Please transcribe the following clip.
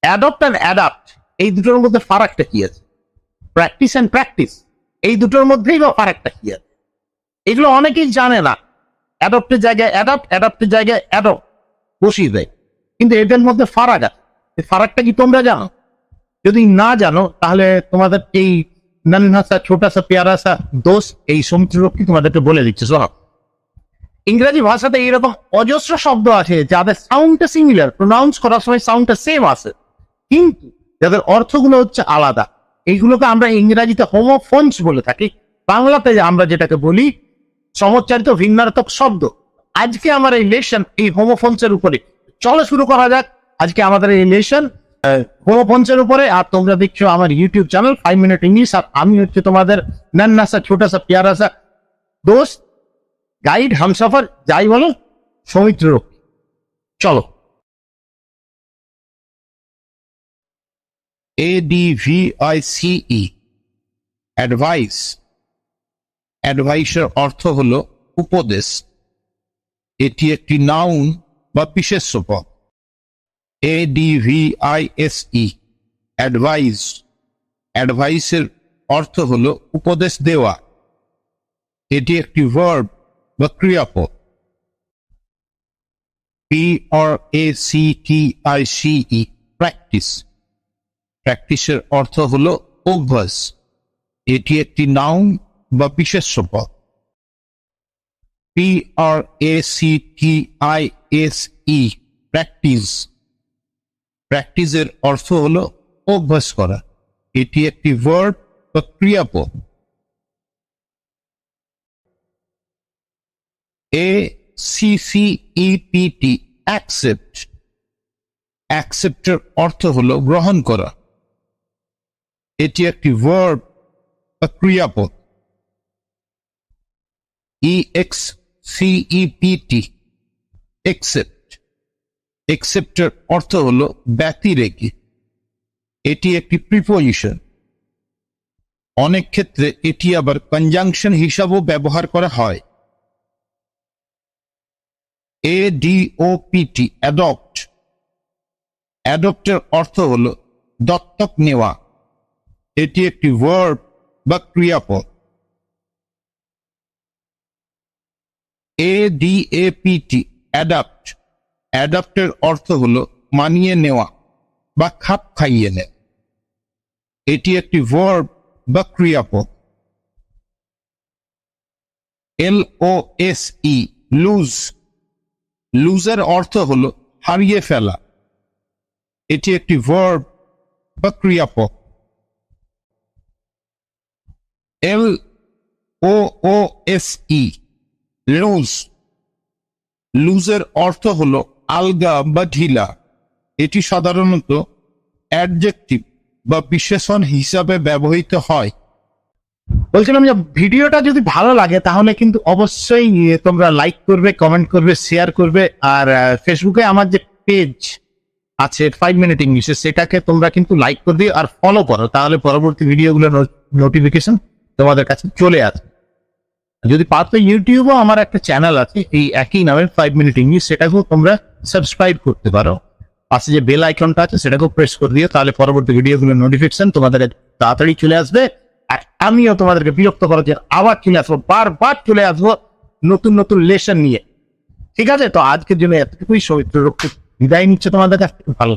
Adopt and adapt এই দুটোর মধ্যে ফারাকটা কি আছে? প্র্যাকটিস অ্যান্ড প্র্যাকটিস এই দুটোর মধ্যেই বা ফারাকটা কি আছে? এগুলো অনেকেই জানে না। অ্যাডপ্টের জায়গায় অ্যাডাপ্ট, অ্যাডাপ্টের জায়গায় অ্যাডপ্ট বসিয়ে দেয়, কিন্তু এদের মধ্যে ফারাক আছে। এই ফারাকটা কি তোমরা জানো? যদি না জানো তাহলে তোমাদের এই নন্হা সা ছোটা সা প্যারা সা দোস্ত এই সমুদ্ররক্ষী তোমাদেরকে বলে দিচ্ছে। শোনো, ইংরেজি ভাষাতে এইরকম অজস্র শব্দ আছে যাদের সাউন্ডটা সিমিলার, প্রোনাউন্স করার সময় সাউন্ডটা সেম আছে, কিন্তু যাদের অর্থগুলো হচ্ছে আলাদা। এইগুলোকে আমরা ইংরেজিতে হোমোফোনস বলে থাকি, বাংলাতে আমরা যেটাকে বলি সমচ্চারিত ভিন্নার্থক শব্দ। আজকে আমার এই লেসন এই হোমোফোনস এর উপরে। চলো শুরু করা যাক আজকে আমাদের এই লেসন হোমোফোনস এর উপরে। আর তোমরা দেখছো আমার ইউটিউব চ্যানেল 5 মিনিট ইংলিশ, আর আমি হচ্ছে তোমাদের নন্হা সা ছোটা সা প্যারা সা দোস্ত, গাইড, হামসফর, যাই বলো, সৌমিত্ররক্ষী। চলো। ADVICE, advice. অ্যাডভাইসের অর্থ হলো উপদেশ। এটি একটি নাউন বা বিশেষ্য পদ। ADVISE, advice. অ্যাডভাইসের অর্থ হলো উপদেশ দেওয়া। এটি একটি ভার্ব বা ক্রিয়াপদ। PRACTICE, practice. প্র্যাকটিসের অর্থ হলো অভ্যাস। এটি একটি নাউন বা বিশেষ্য পদ। PRACTISE, practice. প্র্যাকটিসের অর্থ হলো অভ্যাস করা। এটি একটি ভার্ব বা ক্রিয়াপদ। ACCEPT, accept. অ্যাকসেপ্টের অর্থ হলো গ্রহণ করা। এটি একটি ভার্ব বা ক্রিয়াপদ। EXCEPT, accept. একসেপ্টের অর্থ হলো ব্যতিরেকে। এটি একটি প্রিপোজিশন। অনেক ক্ষেত্রে এটি আবার কনজাংশন হিসাবেও ব্যবহার করা হয়। ADOPT, adopt. অ্যাডপ্টের অর্থ হলো দত্তক নেওয়া। এটি একটি ভার্ব বা ক্রিয়াপদ। ADAPT, adapt. অ্যাডাপ্টের অর্থ হলো মানিয়ে নেওয়া বা খাপ খাইয়ে নেওয়া। এটি একটি ভার্ব বা ক্রিয়াপদ। LOSE, loose. লুজের অর্থ হলো হারিয়ে ফেলা। এটি একটি ভার্ব বা ক্রিয়াপদ। LOOSE, loose. লুজের অর্থ হলো আলগা বা ঢিলা। এটি সাধারণত অ্যাডজেক্টিভ বা বিশেষণ হিসাবে ব্যবহৃত হয়। বলছিলাম যে ভিডিওটা যদি ভালো লাগে তাহলে কিন্তু অবশ্যই তোমরা লাইক করবে, কমেন্ট করবে, শেয়ার করবে। আর ফেসবুকে আমার যে পেজ আছে 5 মিনিট ইংলিশে, সেটাকে তোমরা কিন্তু লাইক করে দিও আর ফলো করো, তাহলে পরবর্তী ভিডিওগুলোর নোটিফিকেশন তোমাদের কাছে চলে আসবে। যদি পারতো ইউটিউবেও আমার একটা চ্যানেল আছে এই একই নামে 5 মিনিট ইংলিশ, সেটাকেও তোমরা সাবস্ক্রাইব করতে পারো। পাশে যে বেল আইকনটা আছে সেটাকেও প্রেস করে দিও, তাহলে পরবর্তী ভিডিওগুলোর নোটিফিকেশন তোমাদের তাড়াতাড়ি চলে আসবে। আর আমিও তোমাদেরকে বিরক্ত করার জন্য আবার চলে আসবো, বারবার চলে আসবো নতুন নতুন লেসন নিয়ে। ঠিক আছে, তো আজকের জন্য এতটুকুই। সৌমিত্ররক্ষী বিদায় নিচ্ছে তোমাদের কাছ থেকে। ভালো।